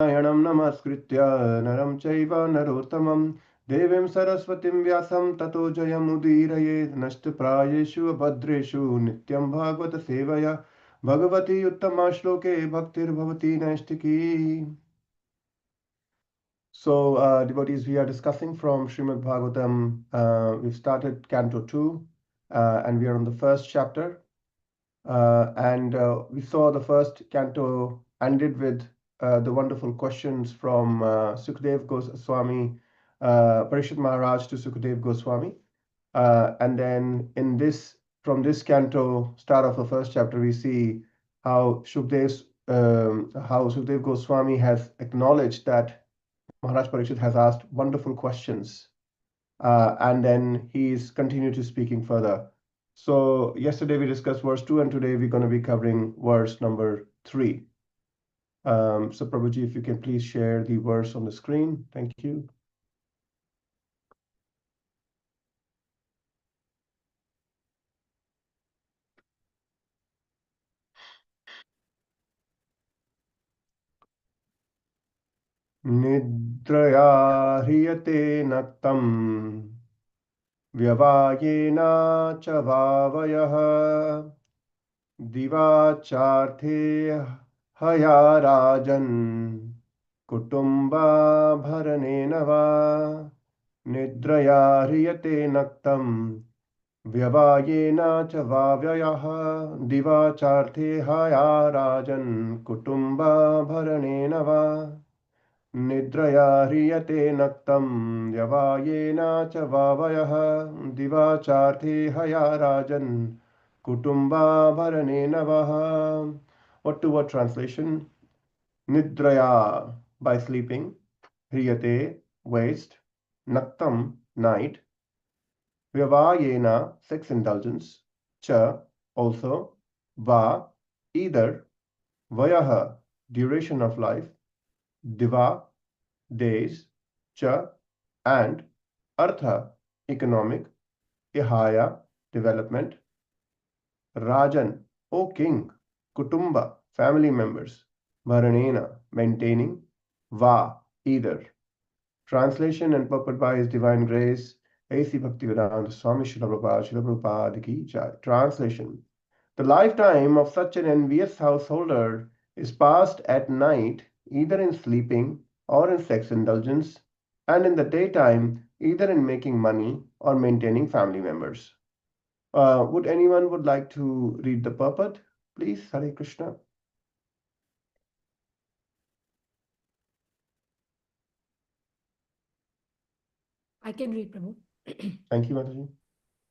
Nayanam namaskritya naram chaiva narottamam devim saraswatim vyasam tato jayamudiraye nashtaprayeshu abhadreshu nityam bhagavata sevaya bhagavati uttama shloke bhaktir bhavati naistiki. So, devotees, we are discussing from Srimad Bhagavatam. We've started Canto 2, and we are on the first chapter. And we saw the first canto ended with the wonderful questions from Sukadev Goswami, Parīkṣit Maharaj to Sukadev Goswami. And then from this canto, start of the first chapter, we see how Sukadev Goswami has acknowledged that Mahārāja Parīkṣit has asked wonderful questions, and then he's continued to speaking further. So yesterday we discussed verse 2, and today we're going to be covering verse number 3. So Prabhuji, if you can please share the verse on the screen. Thank you. Nidraya hriyate naktam vyavayena cha vavayaha divacharthe haya rajan kutumba bharanena va nidraya hriyate naktam vyavayena cha vavyayah divacharthe haya rajan kutumba bharanena va nidraya hriyate naktam vyavayena cha vavayah divacharthe haya rajan kutumba bharanena va. Word to word translation: Nidraya, by sleeping, hriyate, waste, naktam, night, vyavayena, sex indulgence, cha, also, va, either, vayaha, duration of life, diva, days, cha, and artha, economic, ihaya, development, rajan, O king, kutumba, family members, bharanena, maintaining, va, either. Translation and purport by His Divine Grace, A.C. Bhaktivedanta Swami Srila Prabhupada Ki Jai. Translation: the lifetime of such an envious householder is passed at night, either in sleeping or in sex indulgence, and in the daytime, either in making money or maintaining family members. Would anyone would like to read the purport, please? Hare Krishna. I can read, Prabhu. Thank you, Mataji.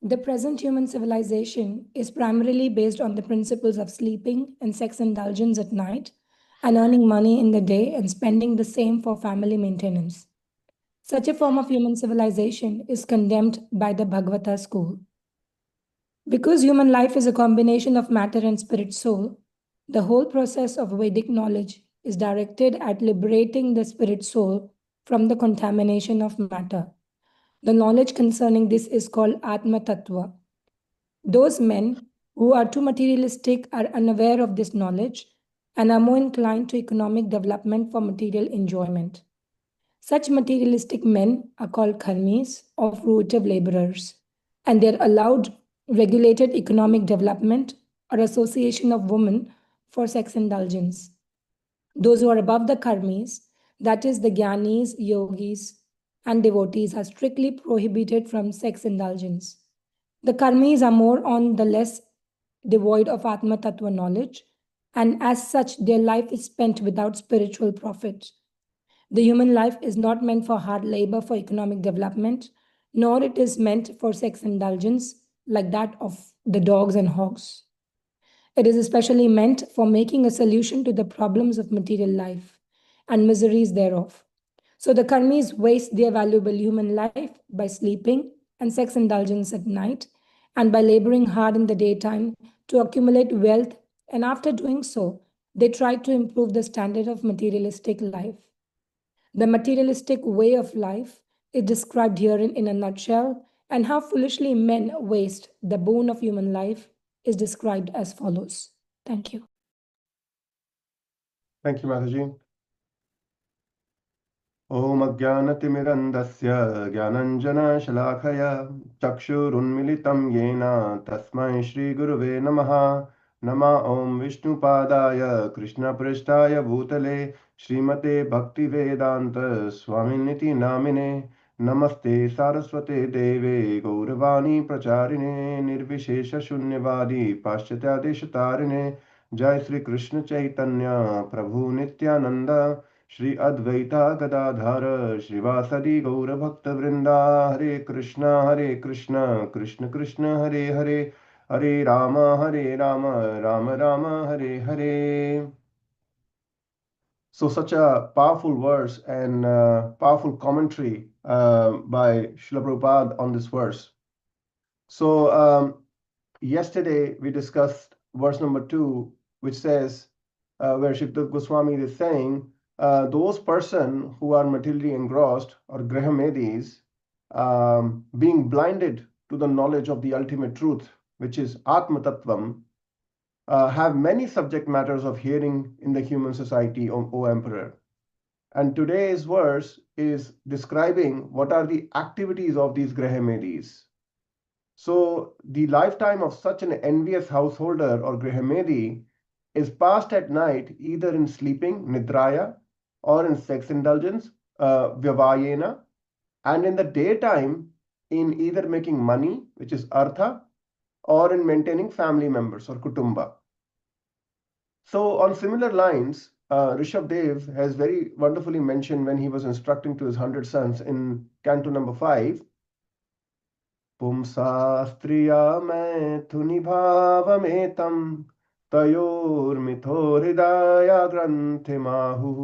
The present human civilization is primarily based on the principles of sleeping and sex indulgence at night, and earning money in the day and spending the same for family maintenance. Such a form of human civilization is condemned by the Bhagavata school. Because human life is a combination of matter and spirit soul, the whole process of Vedic knowledge is directed at liberating the spirit soul from the contamination of matter. The knowledge concerning this is called Atma Tattva. Those men who are too materialistic are unaware of this knowledge and are more inclined to economic development for material enjoyment. Such materialistic men are called karmis, or fruitive laborers, and they are allowed regulated economic development or association of women for sex indulgence. Those who are above the karmis, that is the jnanis, yogis, and devotees, are strictly prohibited from sex indulgence. The karmis are more or less devoid of Atma Tattva knowledge, and as such, their life is spent without spiritual profit. The human life is not meant for hard labor for economic development, nor it is meant for sex indulgence like that of the dogs and hogs. It is especially meant for making a solution to the problems of material life and miseries thereof. So the karmis waste their valuable human life by sleeping and sex indulgence at night, and by laboring hard in the daytime to accumulate wealth, and after doing so, they try to improve the standard of materialistic life. The materialistic way of life is described here in a nutshell, and how foolishly men waste the boon of human life is described as follows. Thank you. Thank you, Mataji. Om Ajnanatimirandasya Gyananjana Shalakaya Chakshurunmilitam Yena Tasmai Shri Guruve Namaha Nama Om Vishnu Padaya Krishna Prishtaya Bhutale Srimate Bhakti Vedanta Swaminiti Namine Namaste Saraswate Deve Gauravani Pracharine Nirvishesha Shunyavadi Paschatya Deshatarine Jai Sri Krishna Chaitanya Prabhu Nityananda Shri Advaita Gadadhara Srivasadi Gaura Bhakta Vrinda Hare Krishna Krishna Krishna Hare Hare Hare Rama Rama Rama Hare Hare. So such a powerful verse and powerful commentary by Srila Prabhupada on this verse. So yesterday we discussed verse number 2, which says, where Shukdev Goswami is saying, those person who are materially engrossed or grahamedis, being blinded to the knowledge of the ultimate truth, which is Atma Tattvam, have many subject matters of hearing in the human society, O Emperor. And today's verse is describing what are the activities of these grahamedis. So the lifetime of such an envious householder or grahamedi is passed at night either in sleeping, nidraya, or in sex indulgence, vyavayena, and in the daytime in either making money, which is artha, or in maintaining family members or kutumba. So on similar lines, Rishabdev has very wonderfully mentioned when he was instructing to his 100 sons in Canto number 5, पुंसा स्त्रिया मैथुनि भावमेतं तयोर्मिथो हृदया ग्रन्थिमाहुः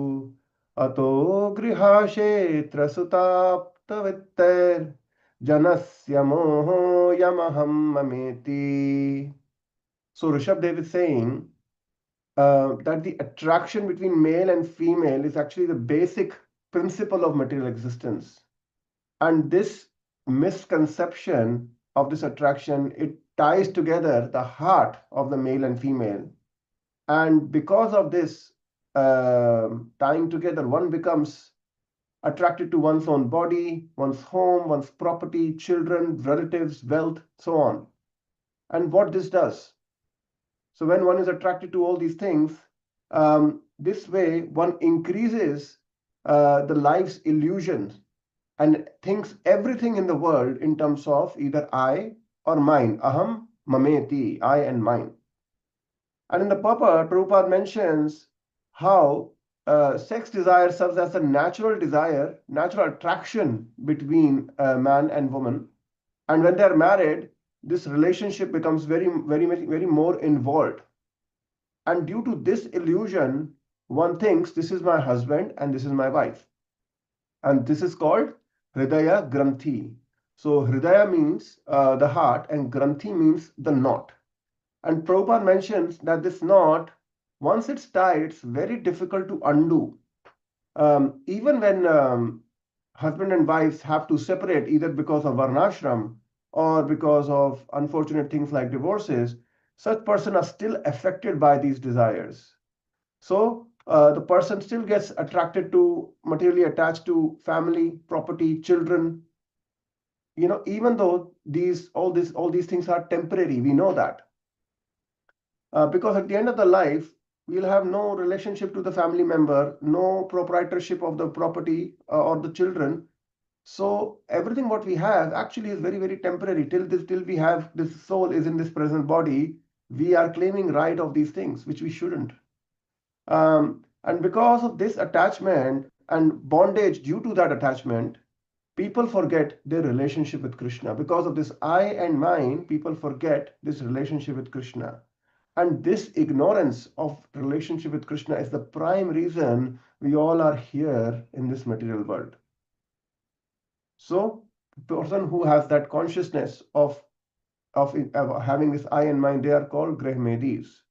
अतो गृहाक्षेत्रसुताप्तवित्तैर्जनस्य मोहोऽयमहं ममेति. So Rishabdev is saying that the attraction between male and female is actually the basic principle of material existence. And this misconception of this attraction, it ties together the heart of the male and female. And because of this tying together, one becomes attracted to one's own body, one's home, one's property, children, relatives, wealth, so on. And what this does. So when one is attracted to all these things, this way one increases the life's illusions and thinks everything in the world in terms of either I or mine. Aham, mameti, I and mine. And in the purport, Prabhupada mentions how sex desire serves as a natural desire, natural attraction between man and woman. And when they're married, this relationship becomes very more involved. And due to this illusion, one thinks this is my husband and this is my wife. And this is called Hridaya Granthi. So Hridaya means the heart and Granthi means the knot. And Prabhupada mentions that this knot, once it's tied, it's very difficult to undo. Even when husband and wives have to separate either because of varnashram or because of unfortunate things like divorces, such person are still affected by these desires. So the person still gets attracted to, materially attached to family, property, children. You know, even though all these things are temporary, we know that. Because at the end of the life, we'll have no relationship to the family member, no proprietorship of the property or the children. So everything what we have actually is very temporary. Till we have this soul is in this present body, we are claiming right of these things, which we shouldn't. And because of this attachment and bondage due to that attachment, people forget their relationship with Krishna. Because of this I and mine, people forget this relationship with Krishna. And this ignorance of relationship with Krishna is the prime reason we all are here in this material world. So the person who has that consciousness of having this I and mine, they are called Grahmedis.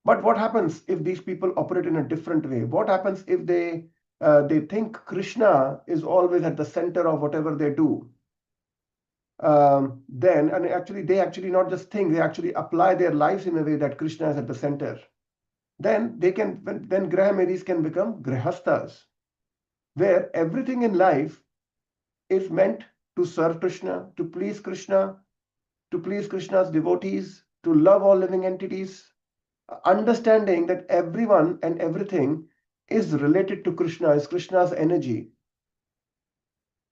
But what happens if these people operate in a different way? What happens if they think Krishna is always at the center of whatever they do? Then, and they actually not just think, they actually apply their lives in a way that Krishna is at the center. Then Grahamedis can become Grihasthas. where everything in life is meant to serve Krishna, to please Krishna, to please Krishna's devotees, to love all living entities, understanding that everyone and everything is related to Krishna, is Krishna's energy.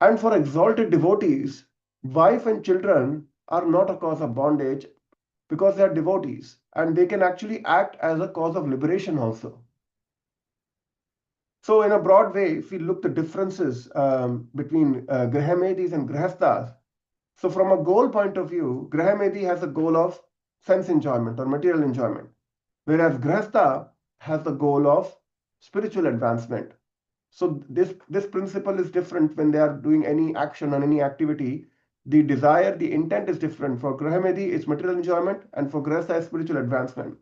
And for exalted devotees, wife and children are not a cause of bondage because they are devotees, and they can actually act as a cause of liberation also. So in a broad way, if we look the differences between Grahamedis and Grihasthas, so from a goal point of view, Grahamedi has a goal of sense enjoyment or material enjoyment, whereas Grihastha has the goal of spiritual advancement. So this principle is different when they are doing any action or any activity. The desire, the intent is different. For Grahamedi, it's material enjoyment, and for Grihastha, it's spiritual advancement.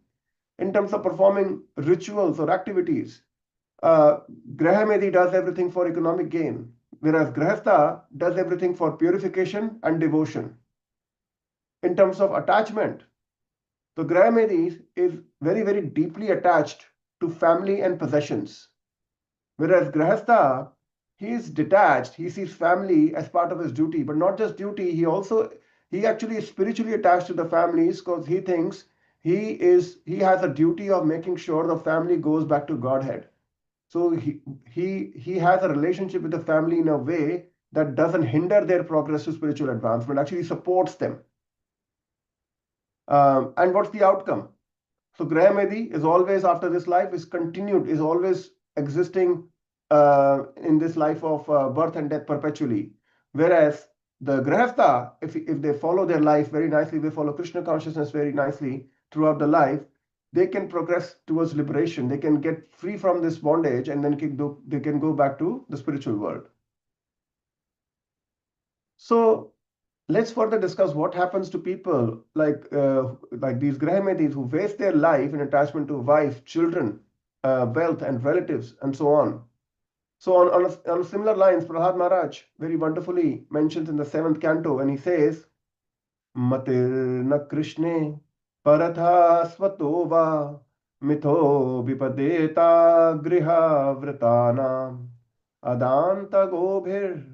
In terms of performing rituals or activities, Grahamedi does everything for economic gain, whereas Grihastha does everything for purification and devotion. In terms of attachment, the Grahamedi is very, very deeply attached to family and possessions, whereas Grihastha, he is detached. He sees family as part of his duty, but not just duty. He actually is spiritually attached to the families because he thinks he has a duty of making sure the family goes back to Godhead. So he has a relationship with the family in a way that doesn't hinder their progress to spiritual advancement, actually supports them. And what's the outcome? So Grahamedi is always after this life is continued, is always existing in this life of birth and death perpetually. Whereas the Grihastha, if they follow their life very nicely, they follow Krishna consciousness very nicely throughout the life, they can progress towards liberation. They can get free from this bondage, and then they can go back to the spiritual world. So let's further discuss what happens to people like these Grahamedis who waste their life in attachment to wife, children, wealth, and relatives, and so on. So on similar lines, Prahlad Maharaj very wonderfully mentions in the 7th canto, and he says, Matir na Krishne paratha svatova mitho vipadeta griha vritana adanta gobhir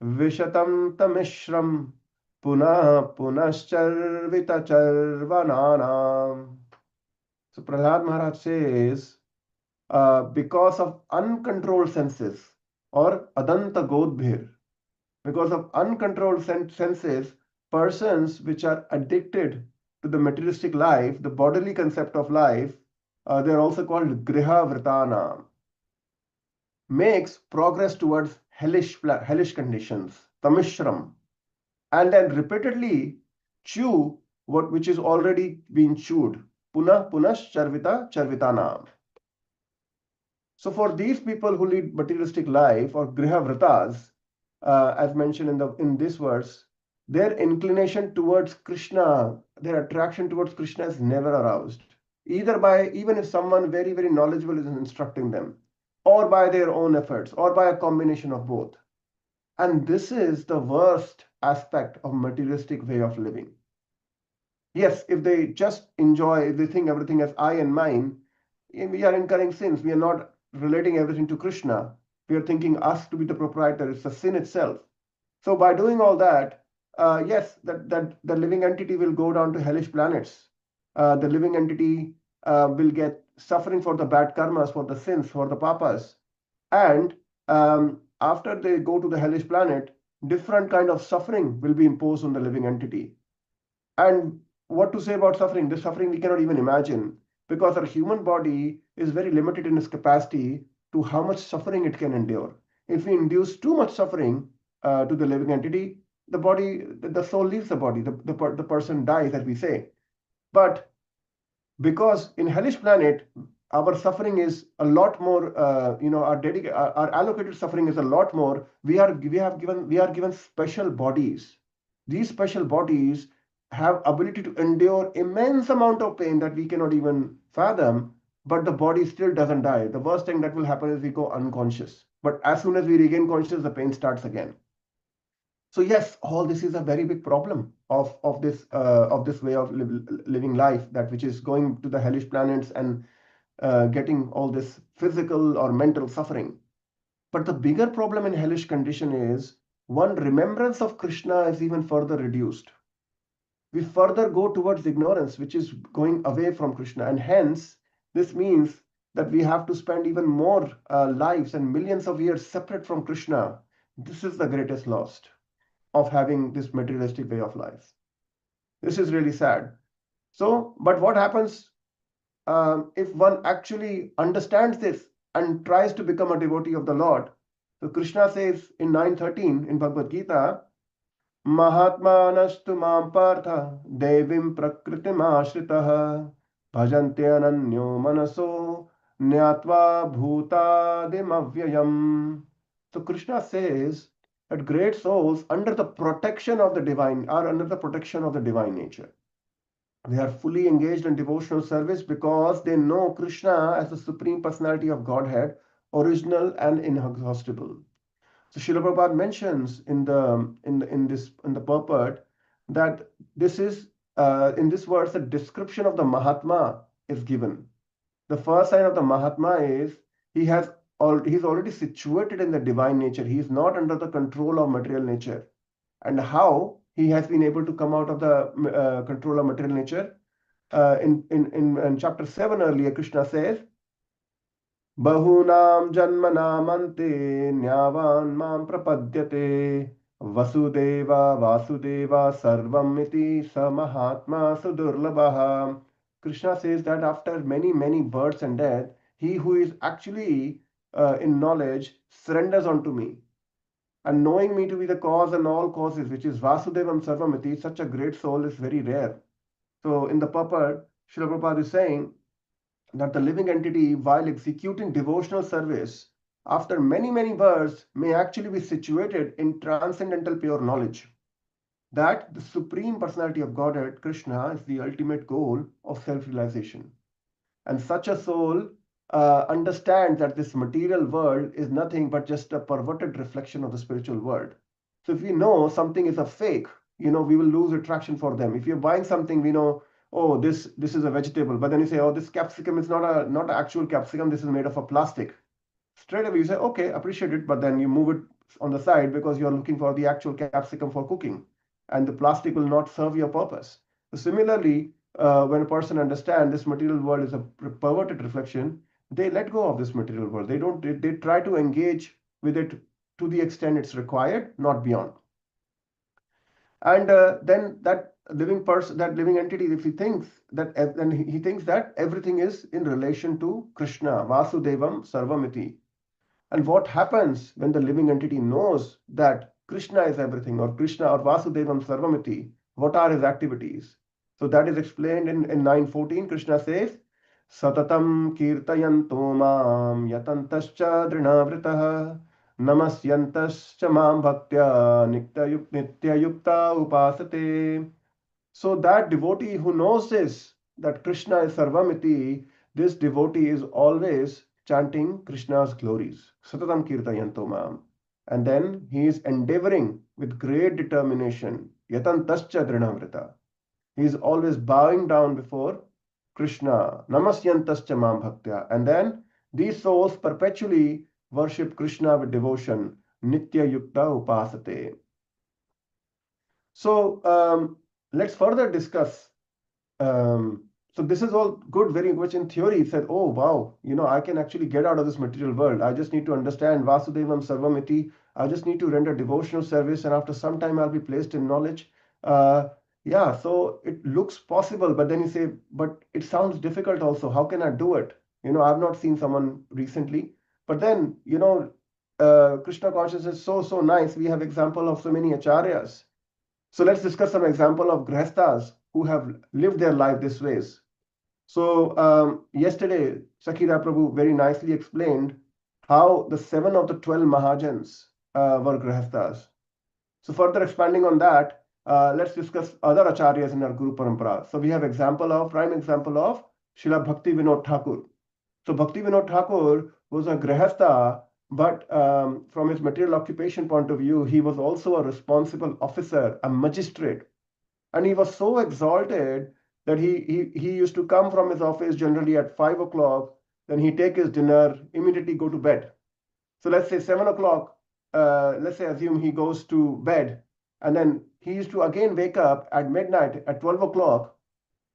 vishatam tamishram punah punascharvita charvananam. So Prahlad Maharaj says, because of uncontrolled senses or adanta godbhir, because of uncontrolled senses, persons which are addicted to the materialistic life, the bodily concept of life, they are also called griha vritana, makes progress towards hellish conditions, tamishram, and then repeatedly chew which is already been chewed, punash charvitana. So for these people who lead materialistic life or griha vritas, as mentioned in this verse, their inclination towards Krishna, their attraction towards Krishna is never aroused, even if someone very, very knowledgeable is instructing them, or by their own efforts, or by a combination of both. And this is the worst aspect of materialistic way of living. Yes, if they just enjoy, if they think everything as I and mine, we are incurring sins. We are not relating everything to Krishna. We are thinking us to be the proprietor. It's the sin itself. So by doing all that, yes, that the living entity will go down to hellish planets. The living entity will get suffering for the bad karmas, for the sins, for the papas. And after they go to the hellish planet, different kind of suffering will be imposed on the living entity. And what to say about suffering? The suffering we cannot even imagine, because our human body is very limited in its capacity to how much suffering it can endure. If we induce too much suffering to the living entity, the soul leaves the body, the person dies, as we say. But because in hellish planet, our suffering is a lot more, our allocated suffering is a lot more. We are given special bodies. These special bodies have ability to endure immense amount of pain that we cannot even fathom, but the body still doesn't die. The worst thing that will happen is we go unconscious. But as soon as we regain consciousness, the pain starts again. So yes, all this is a very big problem of this way of living life, that which is going to the hellish planets and getting all this physical or mental suffering. But the bigger problem in hellish condition is one remembrance of Krishna is even further reduced. We further go towards ignorance, which is going away from Krishna. And hence, this means that we have to spend even more lives and millions of years separate from Krishna. This is the greatest loss of having this materialistic way of life. This is really sad. So, but what happens if one actually understands this and tries to become a devotee of the Lord? So Krishna says in 9:13 in Bhagavad Gita, Mahatmanastu mam partha devim prakritim ashritah bhajante ananyo manaso nyatva bhutadim avyayam. So Krishna says that great souls under the protection of the divine are under the protection of the divine nature. They are fully engaged in devotional service because they know Krishna as the Supreme Personality of Godhead, original and inexhaustible. So Srila Prabhupada mentions in the purport that this is in this verse a description of the Mahatma is given. The first sign of the Mahatma is he's already situated in the divine nature. He is not under the control of material nature. And how he has been able to come out of the control of material nature? In chapter 7 earlier, Krishna says, Bahunam janmanamante nyavan mam prapadyate vasudeva vasudeva sarvam iti samahatma sudurlabha. Krishna says that after many births and death, he who is actually in knowledge surrenders unto me. And knowing me to be the cause and all causes, which is Vasudevam Sarvamiti, such a great soul is very rare. So in the purport, Srila Prabhupada is saying that the living entity, while executing devotional service, after many births, may actually be situated in transcendental pure knowledge. That the Supreme Personality of Godhead, Krishna, is the ultimate goal of self-realization. And such a soul understands that this material world is nothing but just a perverted reflection of the spiritual world. So if we know something is a fake, we will lose attraction for them. If you're buying something, we know, oh, this is a vegetable, but then you say, oh, this capsicum is not an actual capsicum, this is made of a plastic. Straight away you say, okay, appreciate it, but then you move it on the side because you're looking for the actual capsicum for cooking, and the plastic will not serve your purpose. So similarly, when a person understands this material world is a perverted reflection, they let go of this material world. They try to engage with it to the extent it's required, not beyond. And then that living person, that living entity, if he thinks that, then he thinks that everything is in relation to Krishna, Vasudevam Sarvamiti. And what happens when the living entity knows that Krishna is everything, or Krishna or Vasudevam Sarvamiti? What are his activities? So that is explained in 9:14. Krishna says, Satatam kirtayanto mam yatantascha drinavritah namasyantascha mam bhaktya nityayukta upasate. So that devotee who knows this, that Krishna is Sarvamiti, this devotee is always chanting Krishna's glories. Satatam kirtayanto mam. And then he is endeavoring with great determination. Yatantascha drinavrita. He is always bowing down before Krishna. Namasyantascha mam bhaktya. And then these souls perpetually worship Krishna with devotion. Nitya yukta upasate. So let's further discuss. So this is all good, very much in theory. He said, oh, wow, I can actually get out of this material world. I just need to understand Vasudevam Sarvamiti. I just need to render devotional service, and after some time I'll be placed in knowledge. Yeah, so it looks possible, but then you say, but it sounds difficult also. How can I do it? I've not seen someone recently. But then, Krishna consciousness is so nice. We have example of so many acharyas. So let's discuss some example of grihasthas who have lived their life this ways. So yesterday, Sakira Prabhu very nicely explained how the 7 of the 12 Mahajans were grihasthas. So further expanding on that, let's discuss other acharyas in our Guru Parampara. So we have prime example of Srila Bhakti Vinod Thakur. So Bhakti Vinod Thakur was a grihastha, but from his material occupation point of view, he was also a responsible officer, a magistrate. And he was so exalted that he used to come from his office generally at 5 o'clock, then he take his dinner, immediately go to bed. So let's say 7 o'clock, let's say assume he goes to bed, and then he used to again wake up at midnight at 12 o'clock.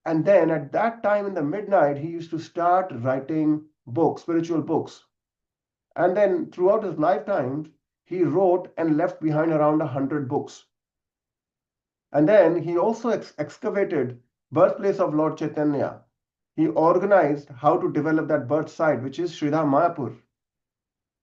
And then at that time in the midnight, he used to start writing books, spiritual books. And then throughout his lifetime, he wrote and left behind around 100 books. And then he also excavated birthplace of Lord Chaitanya. He organized how to develop that birth site, which is Sridham Mayapur.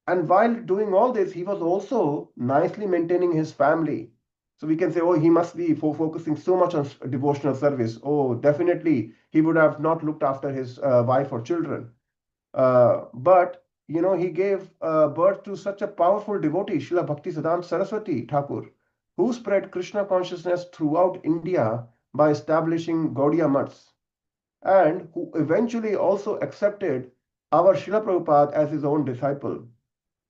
And while doing all this, he was also nicely maintaining his family. So we can say, oh, he must be focusing so much on devotional service. Oh, definitely, he would have not looked after his wife or children. But, he gave birth to such a powerful devotee, Srila Bhaktisiddhanta Saraswati Thakur, who spread Krishna consciousness throughout India by establishing Gaudiya Maths, and who eventually also accepted our Srila Prabhupada as his own disciple.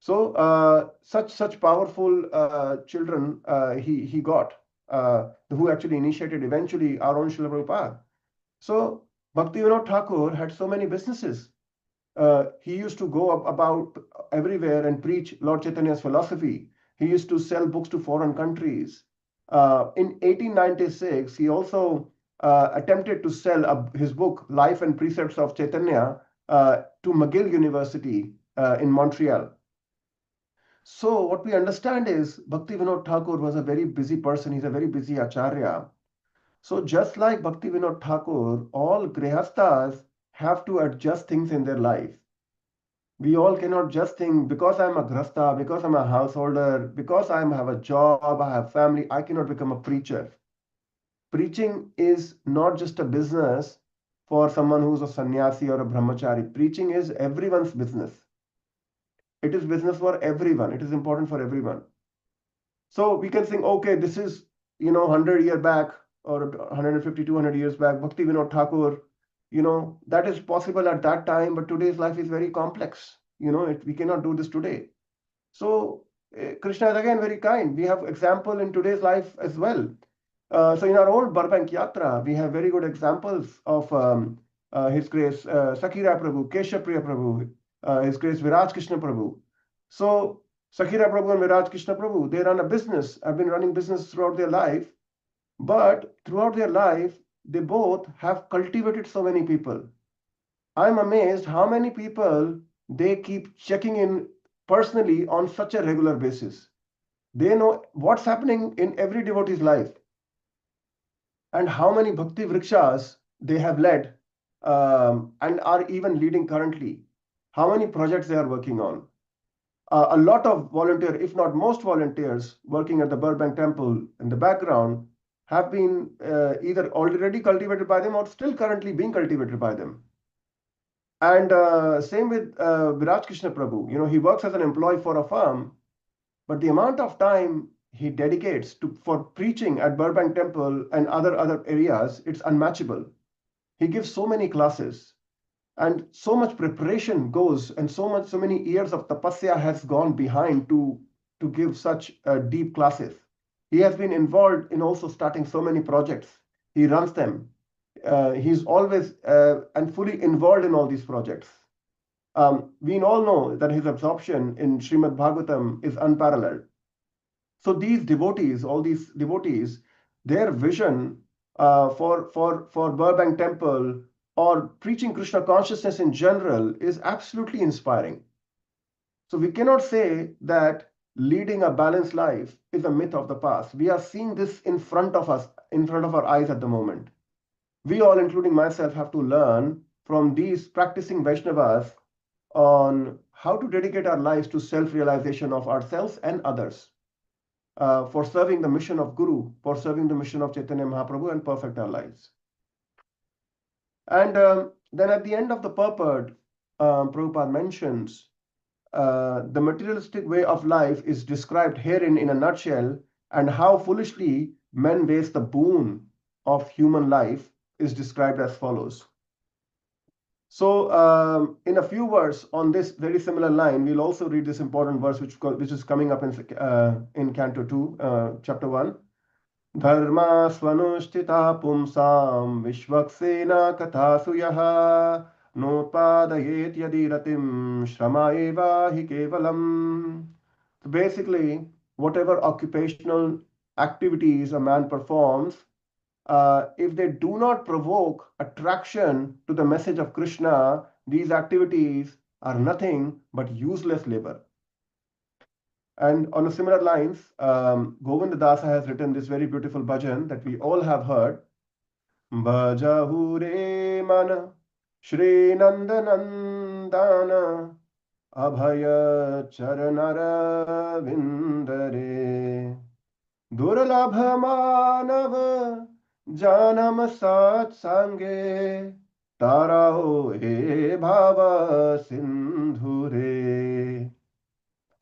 So such powerful children he got, who actually initiated eventually our own Srila Prabhupada. So Bhaktivinoda Thakur had so many businesses. He used to go about everywhere and preach Lord Chaitanya's philosophy. He used to sell books to foreign countries. In 1896, he also attempted to sell his book, Life and Precepts of Chaitanya, to McGill University in Montreal. So what we understand is Bhaktivinoda Thakur was a very busy person. He's a very busy acharya. So just like Bhaktivinoda Thakur, all grihasthas have to adjust things in their life. We all cannot just think, because I'm a grihastha, because I'm a householder, because I have a job, I have family, I cannot become a preacher. Preaching is not just a business for someone who's a sannyasi or a brahmachari. Preaching is everyone's business. It is business for everyone. It is important for everyone. So we can think, okay, this is, 100 years back or 150, 200 years back, Bhaktivinoda Thakur, that is possible at that time, but today's life is very complex. We cannot do this today. So Krishna is again very kind. We have example in today's life as well. So in our old Burbank Yatra, we have very good examples of His Grace Sakira Prabhu, Keshapriya Prabhu, His Grace Viraj Krishna Prabhu. So Sakira Prabhu and Viraj Krishna Prabhu, they run a business, have been running business throughout their life. But throughout their life, they both have cultivated so many people. I'm amazed how many people they keep checking in personally on such a regular basis. They know what's happening in every devotee's life and how many bhakti vrikshas they have led and are even leading currently. How many projects they are working on. A lot of volunteers, if not most volunteers, working at the Burbank Temple in the background have been either already cultivated by them or still currently being cultivated by them. And same with Viraj Krishna Prabhu. He works as an employee for a firm, but the amount of time he dedicates for preaching at Burbank Temple and other areas, it's unmatchable. He gives so many classes. And so much preparation goes, and so many years of tapasya has gone behind to give such deep classes. He has been involved in also starting so many projects. He runs them. He's always and fully involved in all these projects. We all know that his absorption in srimadbhagavatam is unparalleled. So these devotees, all these devotees, their vision for Burbank Temple or preaching Krishna consciousness in general is absolutely inspiring. So we cannot say that leading a balanced life is a myth of the past. We are seeing this in front of us, in front of our eyes at the moment. We all, including myself, have to learn from these practicing Vaishnavas on how to dedicate our lives to self-realization of ourselves and others, for serving the mission of Guru, for serving the mission of Chaitanya Mahaprabhu and perfect our lives. And then at the end of the purport, Prabhupada mentions the materialistic way of life is described herein in a nutshell, and how foolishly men waste the boon of human life is described as follows. So in a few words on this very similar line, we'll also read this important verse which is coming up in Canto 2, Chapter 1. Dharma svanushtita pumsam vishvaksena kathasuyaha Notpadayet yadi ratim shrama eva hi kevalam. So basically, whatever occupational activities a man performs, if they do not provoke attraction to the message of Krishna, these activities are nothing but useless labor. And on a similar lines, Govinda Dasa has written this very beautiful bhajan that we all have heard. Bhajahure mana Shri Nandanandana Abhaya Charanara Vindare Durlabha Manav Janam Sat Sange Tarao He Bhava Sindhure.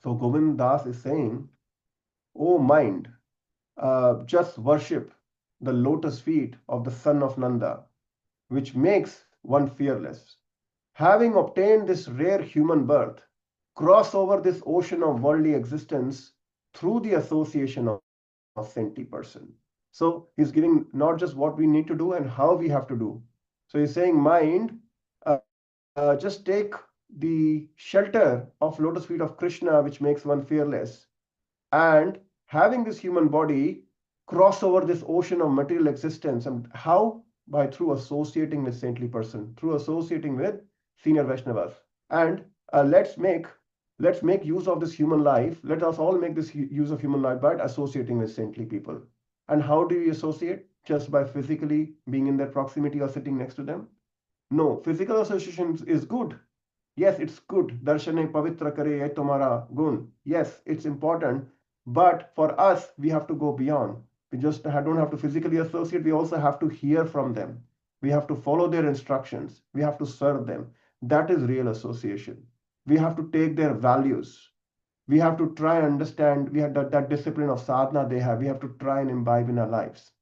So Govind Das is saying, O mind, just worship the lotus feet of the son of Nanda, which makes one fearless. Having obtained this rare human birth, cross over this ocean of worldly existence through the association of saintly person. So he's giving not just what we need to do and how we have to do. So he's saying, mind, just take the shelter of lotus feet of Krishna, which makes one fearless, and having this human body cross over this ocean of material existence. And how? By through associating with saintly person, through associating with senior Vaishnavas. And let's make use of this human life. Let us all make this use of human life by associating with saintly people. And how do we associate? Just by physically being in their proximity or sitting next to them? No, physical association is good. Yes, it's good. Darshane pavitra kare ye tumhara gun. Yes, it's important. But for us, we have to go beyond. We just don't have to physically associate. We also have to hear from them. We have to follow their instructions. We have to serve them. That is real association. We have to take their values. We have to try and understand. We have that discipline of sadhana they have. We have to try and imbibe in our lives.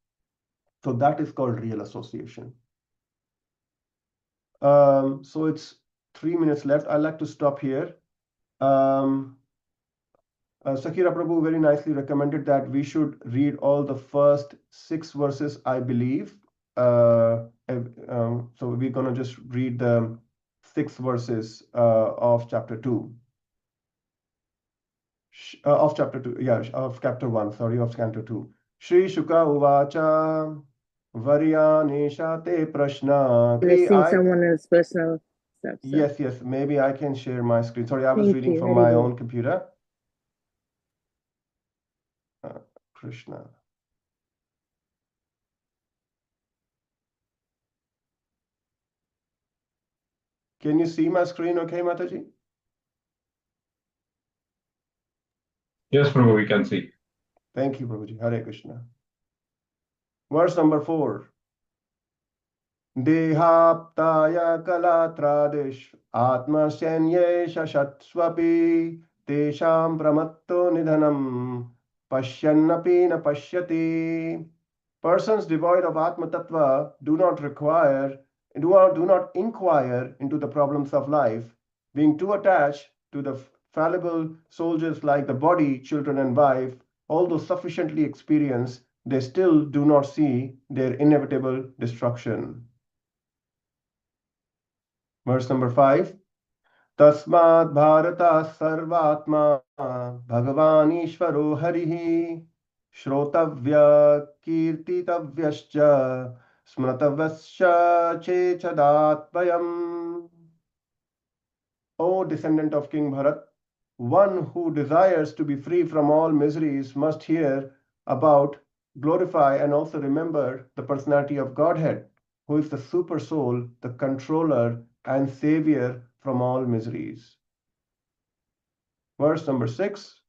So that is called real association. So it's 3 minutes left. I'd like to stop here. Sakira Prabhu very nicely recommended that we should read all the first 6 verses, I believe. So we're going to just read the 6 verses of chapter 2. Of chapter 2, yeah, of chapter 1, sorry, of Canto 2. Shri Shuka Uvacha Varyanesha Te Prashna. I've seen someone else's personal stuff. So. Yes, maybe I can share my screen. Sorry, I was Thank reading you. from my own computer. Krishna. Can you see my screen okay, Mataji? Yes, Prabhu, we can see. Thank you, Prabhuji. Hare Krishna. Verse number 4. Dehaptaya kalatradish atmasanye shashatsvapi tesham pramatto nidhanam pashyannapi na pashyati. Persons devoid of Atma Tattva do not inquire into the problems of life, being too attached to the fallible soldiers like the body, children, and wife, although sufficiently experienced, they still do not see their inevitable destruction. Verse number 5. Tasmad Bharata Sarvatma Bhagavan Ishvaro Harihi Shrotavya Kirtitavyascha Smratavascha Chechadatvayam. O descendant of King Bharat, one who desires to be free from all miseries must hear about, glorify, and also remember the personality of Godhead, who is the super soul, the controller, and savior from all miseries. Verse number 6.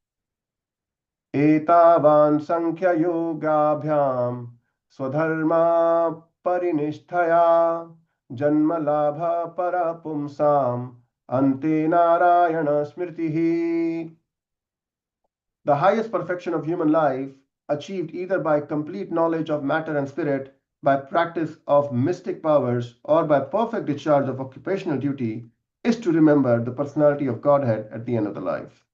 Etavan sankhya yogabhyam swadharma parinisthaya janma labha parapumsam ante narayana smritihi. The highest perfection of human life, achieved either by complete knowledge of matter and spirit, by practice of mystic powers, or by perfect discharge of occupational duty, is to remember the personality of Godhead at the end of the life.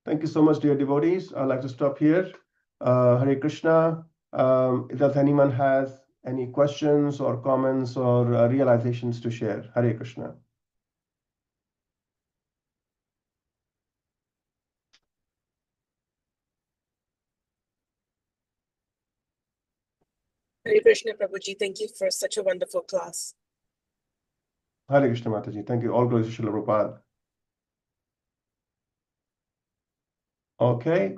Thank you so much, dear devotees. I'd like to stop here. Hare Krishna. Does anyone has any questions or comments or realizations to share? Hare Krishna. Hare Krishna, Prabhuji. Thank you for such a wonderful class. Hare Krishna, Mataji. Thank you. All glories to Srila Prabhupada. Okay.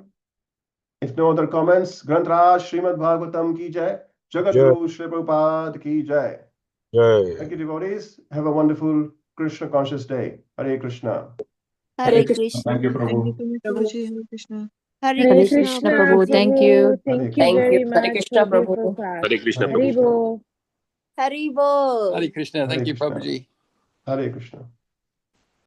If no other comments, Grantraj Srimad Bhagavatam ki jai. Jagat Guru Sri Prabhupada ki jai. Thank you, devotees. Have a wonderful Krishna conscious day. Hare Krishna. Hare Krishna. Thank you, Thank you Prabhu. so much, Prabhuji. Hare Krishna. Hare Hare Krishna, Prabhu. Thank you. Thank Hare you very Hare much Krishna, for a beautiful Prabhu. class. Hare Krishna, Hare Prabhu. Haribo. Haribo. Hare Krishna. Thank Hare you, Krishna. Prabhuji. Hare Krishna.